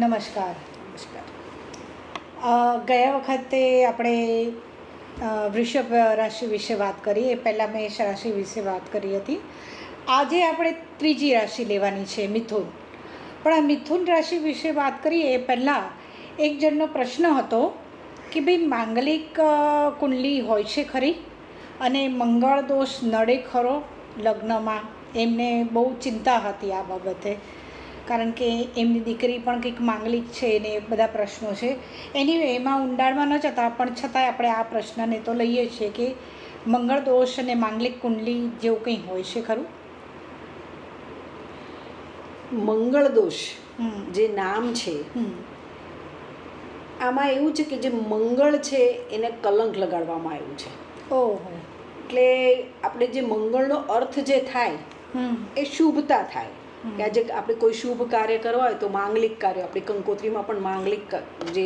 નમસ્કાર. નમસ્કાર. ગયા વખતે આપણે વૃષભ રાશિ વિશે વાત કરી, એ પહેલાં મેષ રાશિ વિશે વાત કરી હતી. આજે આપણે ત્રીજી રાશિ લેવાની છે, મિથુન. પણ આ મિથુન રાશિ વિશે વાત કરીએ એ પહેલાં એક જણનો પ્રશ્ન હતો કે ભાઈ માંગલિક કુંડલી હોય છે ખરી, અને મંગળ દોષ નડે ખરો લગ્નમાં? એમને બહુ ચિંતા હતી આ બાબતે, કારણ કે એમની દીકરી પણ કંઈક માંગલિક છે ને એ બધા પ્રશ્નો છે. એમાં ઊંડાણમાં ન જતા, પણ છતાંય આપણે આ પ્રશ્નને તો લઈએ છીએ કે મંગળ દોષ અને માંગલિક કુંડલી જેવું કંઈ હોય છે ખરું? મંગળ દોષ જે નામ છે, આમાં એવું છે કે જે મંગળ છે એને કલંક લગાડવામાં આવ્યું છે. ઓહો. એટલે આપણે જે મંગળનો અર્થ જે થાય એ શુભતા થાય. કે આજે આપણે કોઈ શુભ કાર્ય કરવા હોય તો માંગલિક કાર્ય, આપણી કંકોત્રીમાં પણ માંગલિક જે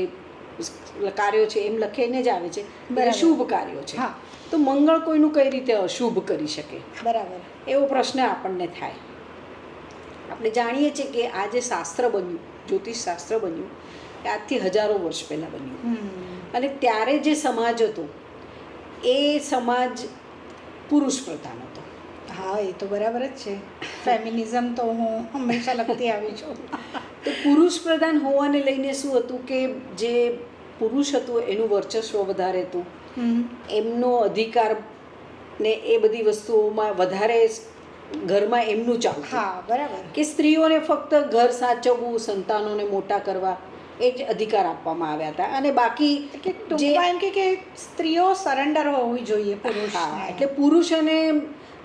કાર્યો છે એમ લખીને જ આવે છે, બધા શુભ કાર્યો છે. તો મંગળ કોઈનું કઈ રીતે અશુભ કરી શકે? બરાબર. એવો પ્રશ્ન આપણને થાય. આપણે જાણીએ છીએ કે આ જે શાસ્ત્ર બન્યું, જ્યોતિષ શાસ્ત્ર બન્યું, એ આજથી હજારો વર્ષ પહેલાં બન્યું. અને ત્યારે જે સમાજ હતો એ સમાજ પુરુષ પ્રધાન હતો. હા, એ તો બરાબર જ છે. ફેમિનિઝમ તો હું હંમેશા લખતી આવી છું. તો પુરુષ પ્રધાન હોવાને લઈને શું હતું કે જે પુરુષ હતું એનું વર્ચસ્વ વધારે હતું, એમનો અધિકાર ને એ બધી વસ્તુઓમાં વધારે ઘરમાં એમનું ચાલતું. હા, બરાબર. કે સ્ત્રીઓને ફક્ત ઘર સાચવવું, સંતાનોને મોટા કરવા એ જ અધિકાર આપવામાં આવ્યા હતા. અને બાકી ટૂંકમાં એમ કે સ્ત્રીઓ સરેન્ડર હોવી જોઈએ પુરુષ. એટલે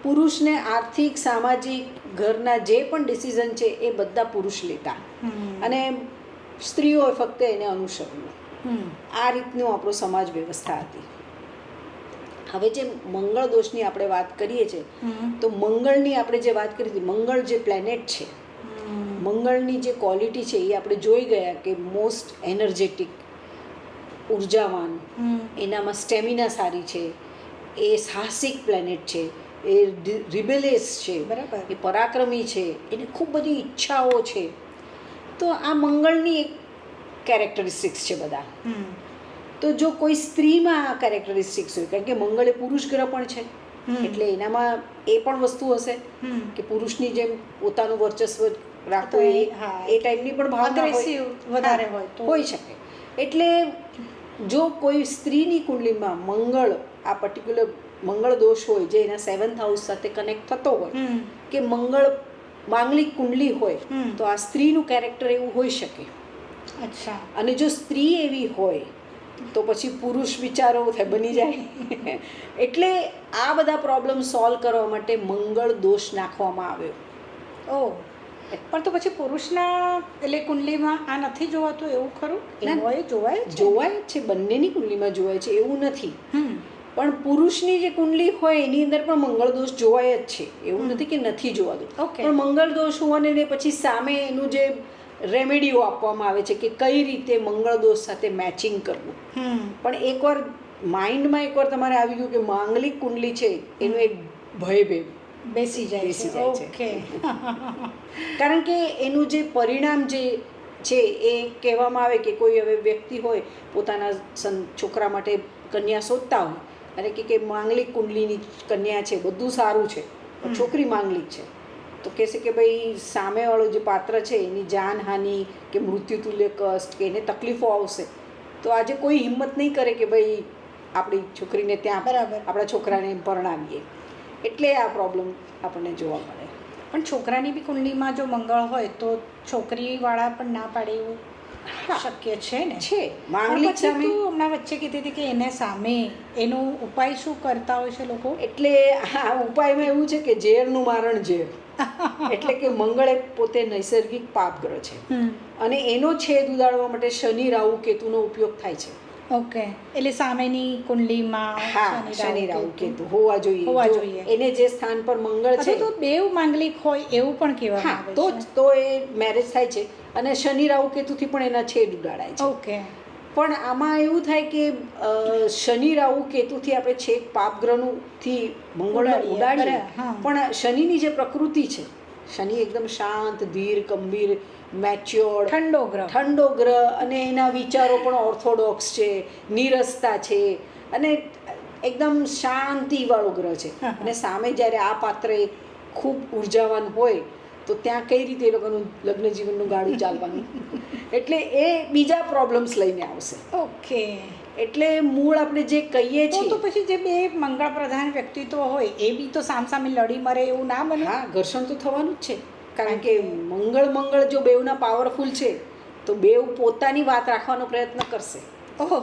પુરુષને આર્થિક, સામાજિક, ઘરના જે પણ ડિસિઝન છે એ બધા પુરુષ લેતા, અને સ્ત્રીઓ ફક્ત એને અનુસરવું. આ રીતનું આપણો સમાજ વ્યવસ્થા હતી. હવે જે મંગળ દોષની આપણે વાત કરીએ છીએ, તો મંગળની આપણે જે વાત કરી હતી, મંગળ જે પ્લેનેટ છે, મંગળની જે ક્વોલિટી છે એ આપણે જોઈ ગયા કે મોસ્ટ એનર્જેટિક, ઉર્જાવાન, એનામાં સ્ટેમિના સારી છે, એ સાહસિક પ્લેનેટ છે, એ રિબેલિયસ છે, બરાબર, એ પરાક્રમી છે, એને ખૂબ બધી ઈચ્છાઓ છે. તો આ મંગળની એક કેરેક્ટરિસ્ટિક્સ છે બધા. તો જો કોઈ સ્ત્રીમાં આ કેરેક્ટરિસ્ટિક્સ હોય, કારણ કે મંગળ એ પુરુષ ગ્રહ પણ છે, એટલે એનામાં એ પણ વસ્તુ હશે કે પુરુષની જેમ પોતાનું વર્ચસ્વ રાખવું, એ ટાઈપની પણ ભાવના વધારે હોય તો હોઈ શકે. એટલે જો કોઈ સ્ત્રીની કુંડલીમાં મંગળ, આ પર્ટિક્યુલર મંગળ દોષ હોય જે એના 7th હાઉસ સાથે કનેક્ટ થતો હોય, કે મંગળ માંગલિક કુંડલી હોય, તો આ સ્ત્રીનું કેરેક્ટર એવું હોઈ શકે. અચ્છા. અને જો સ્ત્રી એવી હોય તો પછી પુરુષ વિચારો બની જાય. એટલે આ બધા પ્રોબ્લેમ સોલ્વ કરવા માટે મંગળ દોષ નાખવામાં આવ્યો. ઓહ, પણ તો પછી પુરુષના એટલે કુંડલીમાં આ નથી જોવાતું એવું ખરું? જોવાય છે, બંનેની કુંડલીમાં જોવાય છે, એવું નથી. પણ પુરુષની જે કુંડલી હોય એની અંદર પણ મંગળ દોષ જોવાય જ છે, એવું નથી કે નથી જોવાતું. પણ મંગળ દોષ હોવાને પછી સામે એનું જે રેમેડીઓ આપવામાં આવે છે કે કઈ રીતે મંગળ દોષ સાથે મેચિંગ કરવું. પણ એકવાર માઇન્ડમાં એકવાર તમારે આવી ગયું કે માંગલિક કુંડલી છે, એનું એક ભય બેસી જાય છે. કારણ કે એનું જે પરિણામ જે છે એ કહેવામાં આવે કે કોઈ હવે વ્યક્તિ હોય પોતાના છોકરા માટે કન્યા શોધતા હોય, અને કે માંગલિક કુંડલીની કન્યા છે, બધું સારું છે, છોકરી માંગલિક છે, તો કહેશે કે ભાઈ સામેવાળો જે પાત્ર છે એની જાનહાનિ કે મૃત્યુ તુલ્ય કષ્ટ કે એને તકલીફો આવશે, તો આજે કોઈ હિંમત નહીં કરે કે ભાઈ આપણી છોકરીને ત્યાં આપણા છોકરાને પરણાવીએ. એટલે આ પ્રોબ્લેમ આપણને જોવા મળે. પણ છોકરાની બી કુંડલીમાં જો મંગળ હોય તો છોકરીવાળા પણ ના પાડે એવું શક્ય છે ને? છે. માંગલિક સામે હમણાં વચ્ચે કીધી હતી કે એને સામે એનો ઉપાય શું કરતા હોય છે લોકો? એટલે આ ઉપાયમાં એવું છે કે ઝેરનું મારણ ઝેર. એટલે કે મંગળ એ પોતે નૈસર્ગિક પાપ ગ્રહ છે, અને એનો છેદ ઉડાડવા માટે શનિ, રાહુ, કેતુનો ઉપયોગ થાય છે. ઓકે, એટલે સામેની કુંડલીમાં શનિ, રાહુ, કેતુ હોવા જોઈએ. એને જે સ્થાન પર મંગળ છે, તો બેવ માંગલિક હોય એવું પણ કહેવામાં આવે છે. તો એ મેરેજ થાય છે, અને શનિ, રાહુ, કેતુથી પણ એના છેદ ઉડાડાય છે. ઓકે. પણ આમાં એવું થાય કે શનિ, રાહુ, કેતુથી આપણે છેક પાપગ્રહથી મંગળને ઉડાડીએ, પણ શનિની જે પ્રકૃતિ છે શનિ એકદમ શાંત, ધીર, ગંભીર, મેચ્યોર્ડ, ઠંડો ગ્રહ અને એના વિચારો પણ ઓર્થોડોક્સ છે, નીરસતા છે, અને એકદમ શાંતિવાળો ગ્રહ છે. અને સામે જ્યારે આ પાત્ર એક ખૂબ ઉર્જાવાન હોય તો ત્યાં કઈ રીતે એ લોકોનું લગ્ન જીવનનું ગાડું ચાલવાનું, એટલે એ બીજા પ્રોબ્લેમ્સ લઈને આવશે. ઓકે, એટલે મૂળ આપણે જે કહીએ તો છીએ, પછી જે બે મંગળ પ્રધાન વ્યક્તિત્વ હોય એ બી તો સામસામે લડી મરે એવું ના બને? હા, ઘર્ષણ તો થવાનું જ છે. કારણ કે મંગળ જો બેવના પાવરફુલ છે તો બેવ પોતાની વાત રાખવાનો પ્રયત્ન કરશે. ઓહો,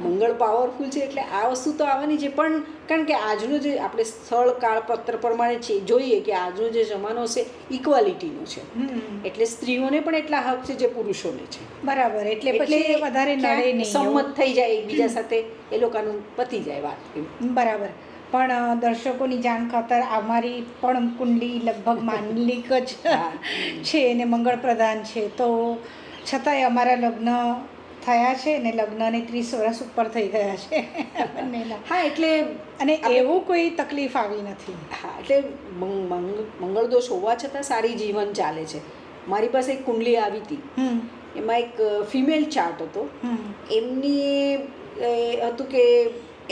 મંગળ પાવરફુલ છે એટલે આ વસ્તુ તો આવવાની છે. પણ કારણ કે આજનું જે આપણે સ્થળ કાળ પત્ર પ્રમાણે છે જોઈએ કે આજનો જે જમાનો છે ઇક્વાલિટીનો છે, એટલે સ્ત્રીઓને પણ એટલા હક છે જે પુરુષોને છે. બરાબર, એટલે પછી વધારે નડે ક્યાંક નહીં, સંમત થઈ જાય એકબીજા સાથે, એ લોકોનું પતી જાય વાત. બરાબર. પણ દર્શકોની જાણ ખાતર અમારી પણ કુંડલી લગભગ માંગલિક જ છે અને મંગળ પ્રધાન છે, તો છતાંય અમારા લગ્ન થયા છે ને લગ્નને 30 વર્ષ ઉપર થઈ ગયા છે બંનેના. હા, એટલે અને એવું કોઈ તકલીફ આવી નથી. હા, એટલે મંગળ દોષ હોવા છતાં સારી જીવન ચાલે છે. મારી પાસે એક કુંડલી આવી હતી, એમાં એક ફિમેલ ચાર્ટ હતો. એમની હતું કે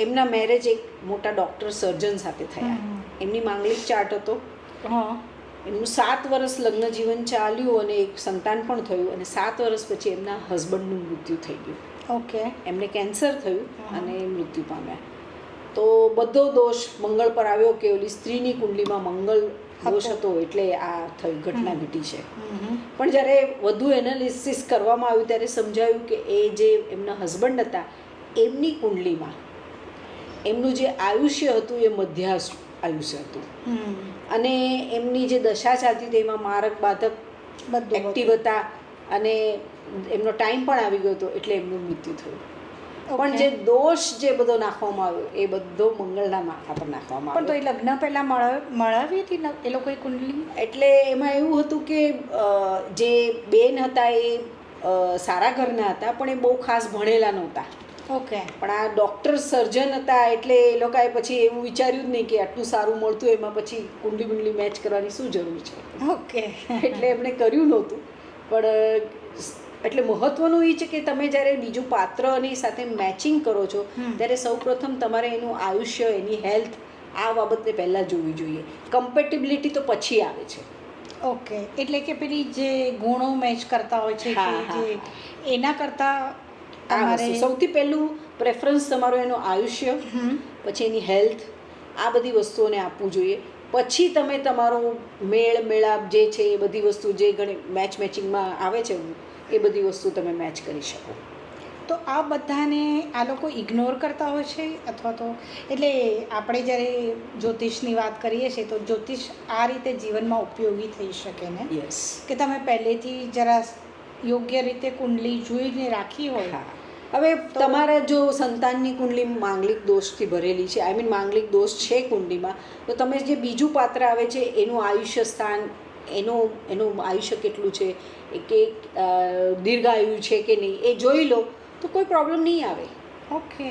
એમના મેરેજ એક મોટા ડૉક્ટર સર્જન સાથે થયા. એમની માંગલિક ચાર્ટ હતો. એમનું 7 વર્ષ લગ્ન જીવન ચાલ્યું અને એક સંતાન પણ થયું, અને 7 વર્ષ પછી એમના હસબન્ડનું મૃત્યુ થઈ ગયું. ઓકે, એમને કેન્સર થયું અને મૃત્યુ પામ્યા. તો બધો દોષ મંગળ પર આવ્યો કે ઓલી સ્ત્રીની કુંડલીમાં મંગળ દોષ હતો એટલે આ થઈ ઘટના ઘટી છે. પણ જ્યારે વધુ એનાલિસિસ કરવામાં આવ્યું ત્યારે સમજાયું કે એ જે એમના હસબન્ડ હતા એમની કુંડલીમાં એમનું જે આયુષ્ય હતું એ મધ્યાસ આયુષ્ય હતું, અને એમની જે દશા ચાલતી હતી એમાં મારક બાધક એક્ટિવ હતા, અને એમનો ટાઈમ પણ આવી ગયો હતો એટલે એમનું મૃત્યુ થયું. પણ જે દોષ જે બધો નાખવામાં આવ્યો એ બધો મંગળના માથા પર નાખવામાં પણ તો આવ્યો. એ લગ્ન પહેલા મળાવી હતી એ લોકોએ કુંડલી? એટલે એમાં એવું હતું કે જે બેન હતા એ સારા ઘરના હતા પણ એ બહુ ખાસ ભણેલા નહોતા. ઓકે, પણ આ ડૉક્ટર સર્જન હતા એટલે એ લોકોએ પછી એવું વિચાર્યું જ નહીં કે આટલું સારું મળતું એમાં પછી કુંડલી બુંડલી મેચ કરવાની શું જરૂર છે. ઓકે, એટલે એમણે કર્યું નહોતું. પણ એટલે મહત્વનું એ છે કે તમે જ્યારે બીજું પાત્રની સાથે મેચિંગ કરો છો ત્યારે સૌપ્રથમ તમારે એનું આયુષ્ય, એની હેલ્થ, આ બાબતને પહેલાં જોવી જોઈએ. કમ્પેટિબિલિટી તો પછી આવે છે. ઓકે, એટલે કે પેલી જે ગુણો મેચ કરતા હોય છે કે જે એના કરતાં તમારે સૌથી પહેલું પ્રેફરન્સ તમારું એનું આયુષ્ય, પછી એની હેલ્થ, આ બધી વસ્તુઓને આપવું જોઈએ. પછી તમે તમારું મેળાપ જે છે એ બધી વસ્તુ જે ઘણી મેચિંગમાં આવે છે એ બધી વસ્તુ તમે મેચ કરી શકો. તો આ બધાને આ લોકો ઇગ્નોર કરતા હોય છે અથવા તો એટલે આપણે જ્યારે જ્યોતિષની વાત કરીએ છીએ તો જ્યોતિષ આ રીતે જીવનમાં ઉપયોગી થઈ શકે ને? યસ, કે તમે પહેલેથી જરા યોગ્ય રીતે કુંડલી જોઈને રાખી હોય. હવે તમારા જો સંતાનની કુંડલી માંગલિક દોષથી ભરેલી છે, આઈ મીન માંગલિક દોષ છે કુંડલીમાં, તો તમે જે બીજું પાત્ર આવે છે એનું આયુષ્ય સ્થાન, એનું આયુષ્ય કેટલું છે, કે દીર્ઘાયુ છે કે નહીં એ જોઈ લો તો કોઈ પ્રોબ્લેમ નહીં આવે. ઓકે,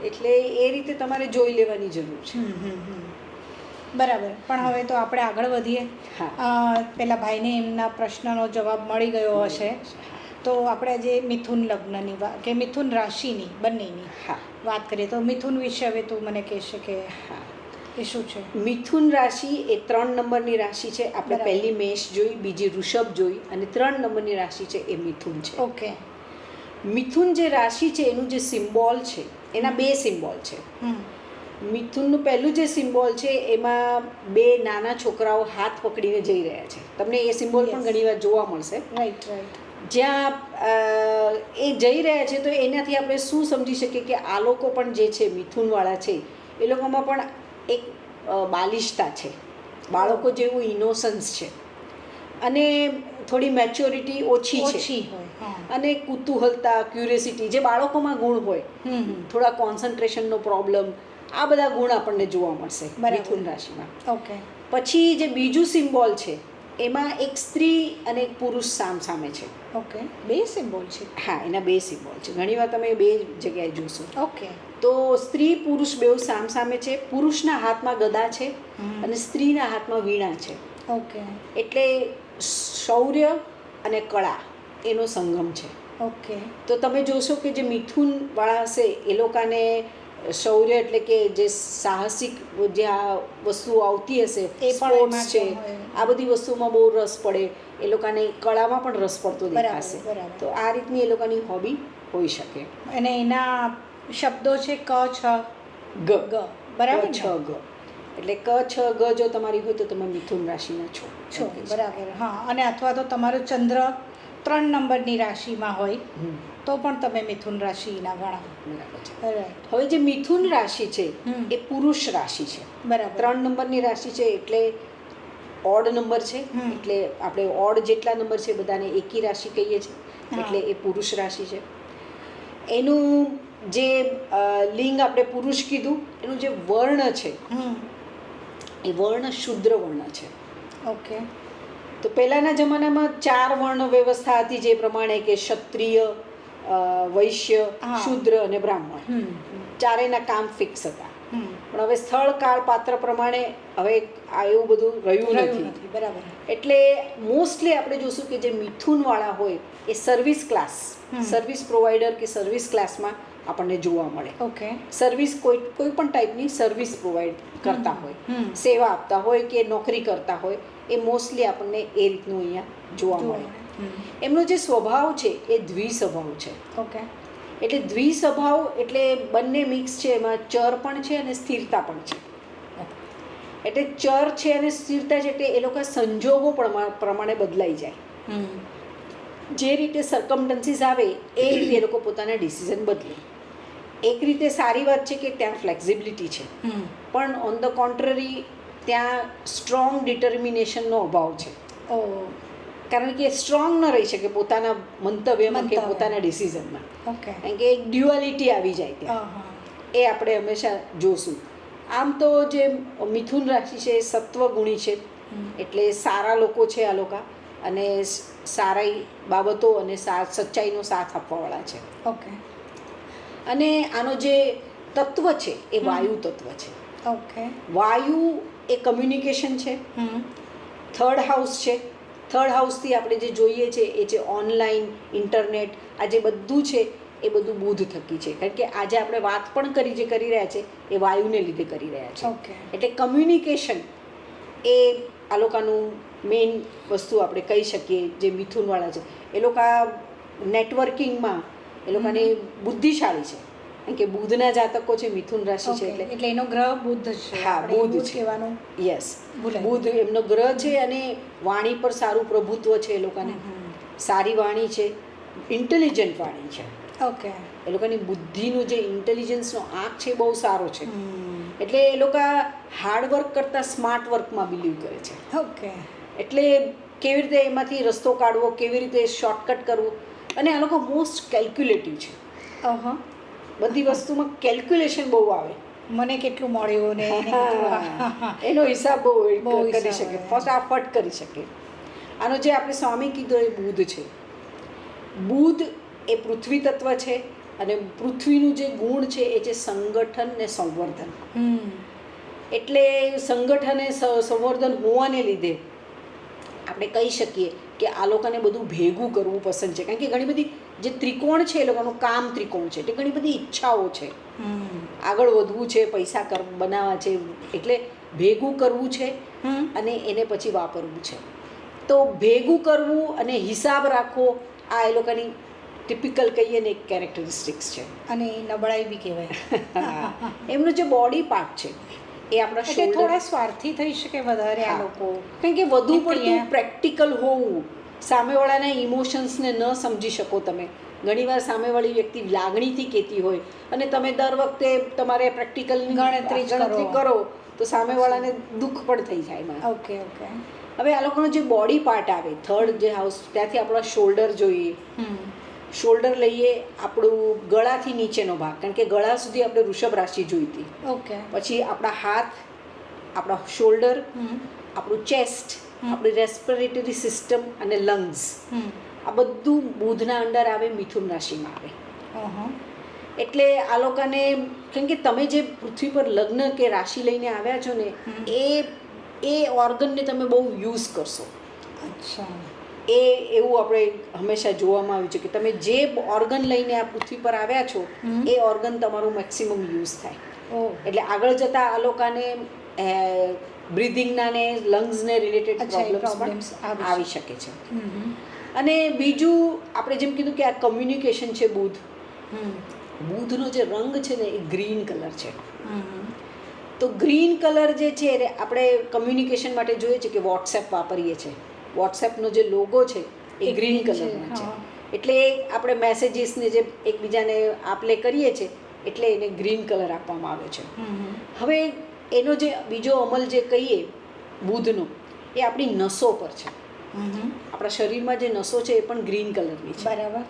એટલે એ રીતે તમારે જોઈ લેવાની જરૂર છે. બરાબર. પણ હવે તો આપણે આગળ વધીએ. પેલા ભાઈને એમના પ્રશ્નનો જવાબ મળી ગયો હશે, તો આપણે જે મિથુન લગ્નની વાત કે મિથુન રાશિની બંનેની વાત કરીએ તો મિથુન વિશે હવે તું મને કહેશે કે એ શું છે? મિથુન રાશિ એ 3 નંબરની રાશિ છે. આપણે પહેલી મેષ જોઈ, બીજી વૃષભ જોઈ, અને 3 નંબરની રાશિ છે એ મિથુન છે. ઓકે, મિથુન જે રાશિ છે એનું જે સિમ્બોલ છે એના 2 સિમ્બોલ છે. મિથુનનું પહેલું જે સિમ્બોલ છે એમાં 2 નાના છોકરાઓ હાથ પકડીને જઈ રહ્યા છે. તમને એ સિમ્બોલ પણ ઘણીવાર જોવા મળશે. Right right. જ્યાં એ જઈ રહ્યા છે તો એનાથી આપણે શું સમજી શકીએ કે આ લોકો પણ જે છે મિથુનવાળા છે એ લોકોમાં પણ એક બાલિશતા છે, બાળકો જેવું ઇનોસન્સ છે, અને થોડી મેચ્યોરિટી ઓછી હોય, અને કુતૂહલતા, ક્યુરિયોસિટી જે બાળકોમાં ગુણ હોય, થોડા કોન્સન્ટ્રેશનનો પ્રોબ્લેમ, આ બધા ગુણ આપણને જોવા મળશે મિથુન રાશિમાં. ઓકે, પછી જે બીજું સિમ્બોલ છે એમાં એક સ્ત્રી અને એક પુરુષ સામે છે. ઓકે, 2 સિમ્બોલ છે? હા, એના 2 સિમ્બોલ છે. ઘણીવાર તમે 2 જગ્યાએ જોશો. ઓકે, તો સ્ત્રી પુરુષ બેઉ સામે છે. પુરુષના હાથમાં ગદા છે અને સ્ત્રીના હાથમાં વીણા છે. ઓકે એટલે શૌર્ય અને કળા એનો સંગમ છે. ઓકે તો તમે જોશો કે જે મિથુનવાળા હશે એ લોકોને શૌર્ય એટલે કે જે સાહસિક જે આ વસ્તુઓ આવતી હશે, પણ સ્પોર્ટ્સ એમાં છે, કેમ હોય? આ બધી વસ્તુમાં બહુ રસ પડે, એ લોકોને કળામાં પણ રસ પડતો દેખાશે. બરાબર. તો આ રીતની એ લોકોની હોબી હોઈ શકે. અને એના શબ્દો છે ક છ ગ ગ બરાબર ક, ને? છ, ગ એટલે ક, છ, ગ જો તમારી હોય તો તમે મિથુન રાશિના છો. છો બરાબર. હા, અને અથવા તો તમારો ચંદ્ર 3 નંબરની રાશિમાં હોય હમ, તો પણ તમે મિથુન રાશિના ગણાવો. બરાબર છે. રાઈટ. હવે જે મિથુન રાશિ છે હમ. એ પુરુષ રાશિ છે. બરાબર. 3 નંબરની રાશિ છે એટલે ઓડ નંબર છે. હમ. એટલે આપણે ઓડ જેટલા નંબર છે બધાને એકી રાશિ કહીએ છીએ. હા. એટલે એ પુરુષ રાશિ છે. એનું જે લિંગ આપણે પુરુષ કીધું, એનું જે વર્ણ છે હમ. એ વર્ણ શુદ્ર વર્ણ છે. ઓકે. તો પહેલાંના જમાનામાં 4 વર્ણ વ્યવસ્થા હતી, જે પ્રમાણે કે ક્ષત્રિય, વૈશ્ય, હા. શૂદ્ર અને બ્રાહ્મણ. હમ. ચારેયના કામ ફિક્સ હતા. હમ. પણ હવે સ્થળ કાળ પાત્ર પ્રમાણે હવે આ એવું બધું રહ્યું રહ્યું નથી. નથી. બરાબર. એટલે મોસ્ટલી આપણે જોશું કે જે મિથુનવાળા હોય એ સર્વિસ ક્લાસ, હમ. સર્વિસ પ્રોવાઈડર કે સર્વિસ ક્લાસમાં આપણને જોવા મળે. ઓકે. સર્વિસ કોઈ પણ ટાઈપની સર્વિસ પ્રોવાઈડ કરતા હોય, હમ. સેવા આપતા હોય કે નોકરી કરતા હોય, એ મોસ્ટલી આપણને એ રીતનું અહીંયા જોવા મળે. હમ. એમનો જે સ્વભાવ છે એ દ્વિસ્વભાવ છે. ઓકે. એટલે દ્વિસ્વભાવ એટલે બંને મિક્સ છે, એમાં ચર પણ છે અને સ્થિરતા પણ છે. એટલે ચર છે અને સ્થિરતા છે એટલે એ લોકો સંજોગો પ્રમાણે બદલાઈ જાય. હમ. જે રીતે સર્કમટન્સીસ આવે એ રીતે એ લોકો પોતાના ડિસિઝન બદલે. એક રીતે સારી વાત છે કે ત્યાં ફ્લેક્સિબિલિટી છે, હમ. પણ ઓન ધ કોન્ટ્રરી ત્યાં સ્ટ્રોંગ ડિટર્મિનેશનનો અભાવ છે. ઓ. કારણ કે સ્ટ્રોંગ ન રહી શકે પોતાના મંતવ્યમાં કે મંતવ્ય. પોતાના ડિસિઝનમાં. ઓકે. કારણ કે એક ડ્યુઆલિટી આવી જાય ત્યાં. હા. એ આપણે હંમેશા જોશું. આમ તો જે મિથુન રાશિ છે એ સત્વગુણી છે. હમ. એટલે સારા લોકો છે આ લોકો, અને સારી બાબતો અને સચ્ચાઈનો સાથ આપવાવાળા છે. ઓકે. અને આનો જે તત્વ છે એ હમ. વાયુ તત્વ છે. ઓકે. વાયુ એ કમ્યુનિકેશન છે. હમ. થર્ડ હાઉસ છે. થર્ડ હાઉસથી આપણે જે જોઈએ છે એ છે ઓનલાઈન, ઇન્ટરનેટ, આ જે બધું છે એ બધું બુધ થકી છે. કારણ કે આજે આપણે વાત પણ કરી રહ્યા છે એ વાયુને લીધે કરી રહ્યા છે. ઓકે. એટલે કમ્યુનિકેશન એ આ લોકોનું મેઇન વસ્તુ આપણે કહી શકીએ. જે મિથુનવાળા છે એ લોકો નેટવર્કિંગમાં એ લોકોની બુદ્ધિશાળી છે. કારણ કે બુધના જાતકો છે, મિથુન રાશિ છે. ઓકે. એટલે એનો ગ્રહ બુધ છે. હા, આપણે બુધ એવું જ છે. કહેવાનું યસ, ભૂલાય. બુધ એમનો ગ્રહ છે અને વાણી પર સારું પ્રભુત્વ છે એ લોકોને. હમ. સારી વાણી છે, ઇન્ટેલિજન્ટ વાણી છે. ઓકે. એ લોકોની બુદ્ધિનું જે ઇન્ટેલિજન્સનો આંક છે એ બહુ સારો છે. હમ. એટલે એ લોકો હાર્ડવર્ક કરતાં સ્માર્ટ વર્કમાં બિલીવ કરે છે. ઓકે. એટલે કેવી રીતે એમાંથી રસ્તો કાઢવો, કેવી રીતે શોર્ટકટ કરવું, અને આ લોકો મોસ્ટ કેલ્ક્યુલેટિવ છે. અહં. બધી વસ્તુમાં કેલ્ક્યુલેશન બહુ આવે. મને કેટલું મળ્યું ને એને કેટલું. એનો હિસાબ બહુ બહુ કરી હિસાબ શકે, આવે. ફટાફટ કરી શકે. આનો જે આપણે સ્વામી કીધો એ બુધ છે. બુધ એ પૃથ્વી તત્વ છે, અને પૃથ્વીનું જે ગુણ છે એ છે સંગઠન ને સંવર્ધન. હમ. એટલે સંગઠન અને સંવર્ધન હોવાને લીધે આપણે કહી શકીએ કે આ લોકોને બધું ભેગું કરવું પસંદ છે. કારણ કે ઘણી બધી જે ત્રિકોણ છે એ લોકોનું કામ ત્રિકોણ છે, એટલે ઘણી બધી ઈચ્છાઓ છે. હમ. આગળ વધવું છે, પૈસા બનાવવા છે, એટલે ભેગું કરવું છે હમ. અને એને પછી વાપરવું છે. તો ભેગું કરવું અને હિસાબ રાખવો આ એ લોકોની ટિપિકલ કહીએ ને એક કેરેક્ટરિસ્ટિક્સ છે. અને એ નબળાઈ બી કહેવાય. એમનું જે બોડી પાર્ટ છે એ આપણા એટલે શોલ્ડર. થોડા સ્વાર્થી થઈ શકે વધારે આ હા. લોકો. કારણ કે વધુ એક પડતું ક્રિયા. પ્રેક્ટિકલ હોવું, સામેવાળાના ઇમોશન્સને ન સમજી શકો તમે. ઘણીવાર સામેવાળી વ્યક્તિ લાગણીથી કહેતી હોય અને તમે દર વખતે તમારે પ્રેક્ટિકલની ગણતરી કરો તો સામેવાળાને દુઃખ પણ થઈ જાય એમાં. ઓકે. ઓકે. હવે આ લોકોનો જે બોડી પાર્ટ આવે, થર્ડ જે હાઉસ, ત્યાંથી આપણા શોલ્ડર જોઈએ. હમ. શોલ્ડર લઈએ, આપણું ગળાથી નીચેનો ભાગ, કારણ કે ગળા સુધી આપણે વૃષભ રાશિ જોઈતી. ઓકે. પછી આપણા હાથ, આપણા શોલ્ડર, હમ. આપણું ચેસ્ટ, હમ. આપણી રેસ્પિરેટરી સિસ્ટમ અને લંગ્સ, હમ. આ બધું બુધના અંડર આવે, મિથુન રાશિમાં આવે. અહં. એટલે આ લોકોને, કેમ કે તમે જે પૃથ્વી પર લગ્ન કે રાશિ લઈને આવ્યા છો ને, હમ. એ એ ઓર્ગનને તમે બહુ યુઝ કરશો. અચ્છા. એવું આપણે હંમેશા જોવામાં આવ્યું છે કે તમે જે ઓર્ગન લઈને આ પૃથ્વી પર આવ્યા છો એ ઓર્ગન તમારું મેક્સિમમ યુઝ થાય. એટલે આગળ જતાં આ લોકોને બ્રિધિંગના ને લંગ્સને રિલેટેડ પ્રોબ્લેમ્સ આવી શકે છે. અને બીજું આપણે જેમ કીધું કે આ કમ્યુનિકેશન છે બુધનો જે રંગ છે ને એ ગ્રીન કલર છે. તો ગ્રીન કલર જે છે એ આપણે કમ્યુનિકેશન માટે જોઈએ છે કે વોટ્સએપ વાપરીએ છીએ. વોટ્સએપનો જે લોગો છે એ ગ્રીન કલરનો છે. એટલે આપણે મેસેજીસને જે એકબીજાને આપલે કરીએ છીએ એટલે એને ગ્રીન કલર આપવામાં આવે છે. હવે એનો જે બીજો અમલ જે કહીએ બુધનો એ આપણી નસો પર છે. આપણા શરીરમાં જે નસો છે એ પણ ગ્રીન કલરની છે. બરાબર.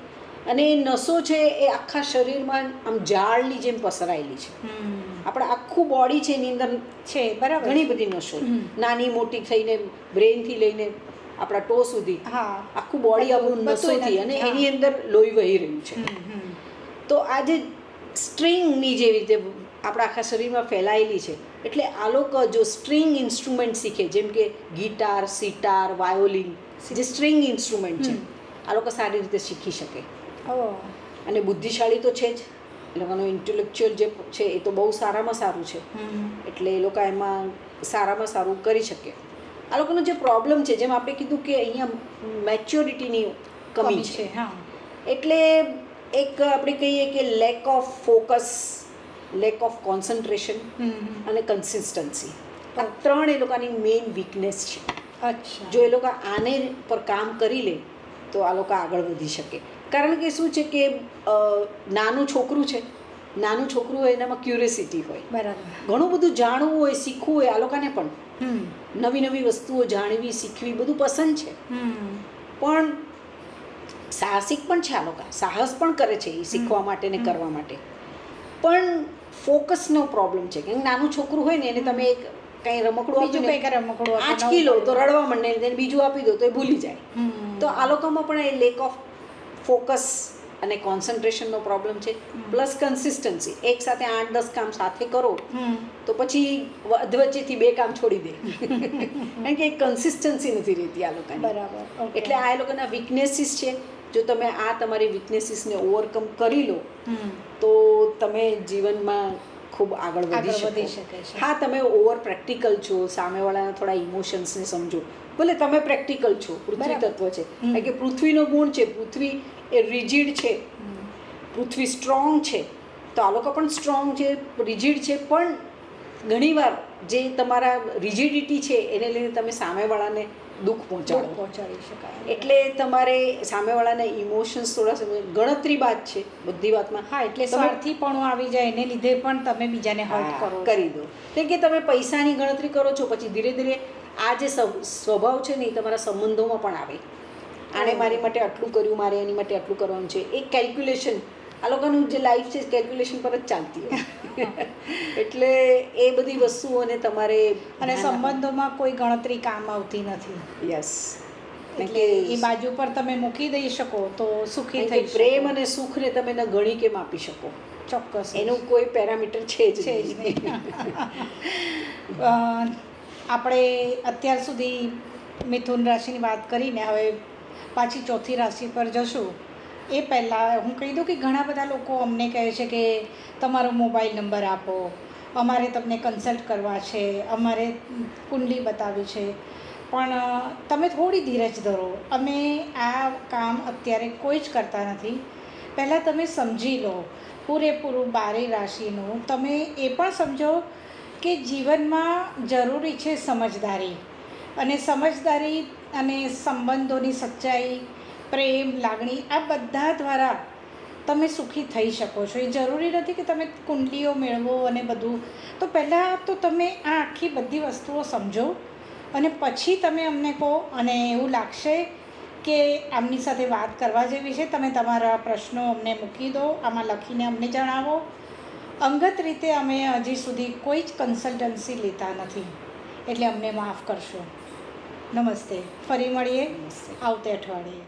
અને એ નસો છે એ આખા શરીરમાં આમ ઝાડની જેમ પસરાયેલી છે. આપણા આખું બોડી છે એની અંદર છે બરાબર ઘણી બધી નસો નાની મોટી થઈને બ્રેનથી લઈને આપણા ટો સુધી આખું બોડી આપણું નસોથી અને એની અંદર લોહી વહી રહ્યું છે. તો આ જે સ્ટ્રિંગની જેવી રીતે આપણા આખા શરીરમાં ફેલાયેલી છે એટલે આ લોકો જો સ્ટ્રિંગ ઇન્સ્ટ્રુમેન્ટ શીખે જેમ કે ગિટાર સિતાર વાયોલિન જે સ્ટ્રિંગ ઇન્સ્ટ્રુમેન્ટ છે આ લોકો સારી રીતે શીખી શકે. અને બુદ્ધિશાળી તો છે જ એ લોકોનું ઇન્ટેલેક્ચ્યુઅલ જે છે એ તો બહુ સારામાં સારું છે એટલે એ લોકો એમાં સારામાં સારું કરી શકે. આ લોકોનો જે પ્રોબ્લેમ છે જેમ આપણે કીધું કે અહીંયા મેચ્યોરિટીની કમી છે એટલે એક આપણે કહીએ કે lack of focus lack of concentration અને કન્સિસ્ટન્સી આ ત્રણ એ લોકોની મેઇન વીકનેસ છે. અચ્છા. જો એ લોકો આને પર કામ કરી લે તો આ લોકો આગળ વધી શકે. કારણ કે શું છે કે નાનું છોકરું હોય એનામાં ક્યુરિયોસિટી હોય. બરાબર. ઘણું બધું જાણવું હોય શીખવું હોય આ લોકોને પણ નવી નવી વસ્તુઓ જાણવી શીખવી બધું પસંદ છે. પણ સાહસિક પણ છે આ લોકો સાહસ પણ કરે છે એ શીખવા માટે ને કરવા માટે. પણ ફોકસનો પ્રોબ્લેમ છે કે નાનું છોકરું હોય ને એને તમે એક કંઈ રમકડું આંચકી લો તો રડવા માંડે ને બીજું આપી દો તો એ ભૂલી જાય. તો આ લોકોમાં પણ એ લેક ઓફ ફોકસ અને કોન્સન્ટ્રેશનનો પ્રોબ્લેમ છે પ્લસ કન્સિસ્ટન્સી. એક સાથે 8-10 કામ સાથે કરો તો પછી વચ્ચેથી 2 કામ છોડી દે કારણ કે કન્સિસ્ટન્સી નથી રહેતી આ લોકોની. બરાબર. એટલે આ લોકોના વીકનેસીસ છે. જો તમે આ તમારી વીકનેસીસને ઓવરકમ કરી લો તો તમે જીવનમાં ખૂબ આગળ વધી શકો. હા તમે ઓવર પ્રેક્ટિકલ છો સામેવાળાના થોડા ઇમોશન્સને સમજો. ભલે તમે પ્રેક્ટિકલ છો પૃથ્વી તત્વ છે કારણ કે પૃથ્વીનો ગુણ છે પૃથ્વી એ રિજિડ છે પૃથ્વી સ્ટ્રોંગ છે તો આ લોકો પણ સ્ટ્રોંગ છે રિજિડ છે પણ ઘણીવાર જે તમારા રિજિડિટી છે એને લઈને તમે સામેવાળાને દુઃખ પહોંચાડી શકાય. એટલે તમારે સામેવાળાના ઇમોશન્સ થોડા ગણતરી બાદ છે બધી વાતમાં. હા એટલે સ્વાર્થીપણું આવી જાય એને લીધે પણ તમે બીજાને હર્ટ કરી દો. કેમ કે તમે પૈસાની ગણતરી કરો છો પછી ધીરે ધીરે આ જે સ્વભાવ છે ને એ તમારા સંબંધોમાં પણ આવે. આણે મારી માટે આટલું કર્યું મારે એની માટે આટલું કરવાનું છે એક કેલ્ક્યુલેશન આ લોકોનું જે લાઈફ છે કેલ્ક્યુલેશન પર જ ચાલતી હોય એટલે એ બધી વસ્તુઓને તમારે અને સંબંધોમાં કોઈ ગણતરી કામ આવતી નથી. યસ. એટલે એ બાજુ પર તમે મૂકી દઈ શકો તો સુખી થઈ શકો. પ્રેમ અને સુખને તમે ન ગણી કેમ આપી શકો. ચોક્કસ એનું કોઈ પેરામીટર છે જ નહીં. આપણે અત્યાર સુધી મિથુન રાશિની વાત કરીને હવે પાછી ચોથી રાશિ પર જશું. એ પહેલાં હું કહી દઉં કે ઘણા બધા લોકો અમને કહે છે કે તમારો મોબાઈલ નંબર આપો અમારે તમને કન્સલ્ટ કરવા છે અમારે કુંડલી બતાવી છે પણ તમે થોડી ધીરજ ધરો. અમે આ કામ અત્યારે કોઈ જ કરતા નથી. પહેલાં તમે સમજી લો પૂરેપૂરું 12 રાશિનું. તમે એ પણ સમજો કે જીવનમાં જરૂરી છે સમજદારી અને સંબંધોની સચ્ચાઈ પ્રેમ લાગણી આ બધા દ્વારા તમે સુખી થઈ શકો છો. એ જરૂરી નથી કે તમે કુંડલીઓ મેળવો અને બધું. તો પહેલાં તો તમે આ આખી બધી વસ્તુઓ સમજો અને પછી તમે અમને કહો અને એવું લાગશે કે આમની સાથે વાત કરવા જેવી છે તમે તમારા પ્રશ્નો અમને મૂકી દો આમાં લખીને અમને જણાવો. અંગત રીતે અમે હજી સુધી કોઈ જ કન્સલ્ટન્સી લેતા નથી એટલે અમને માફ કરશો. નમસ્તે. ફરી મળીએ આવતે અઠવાડિયે.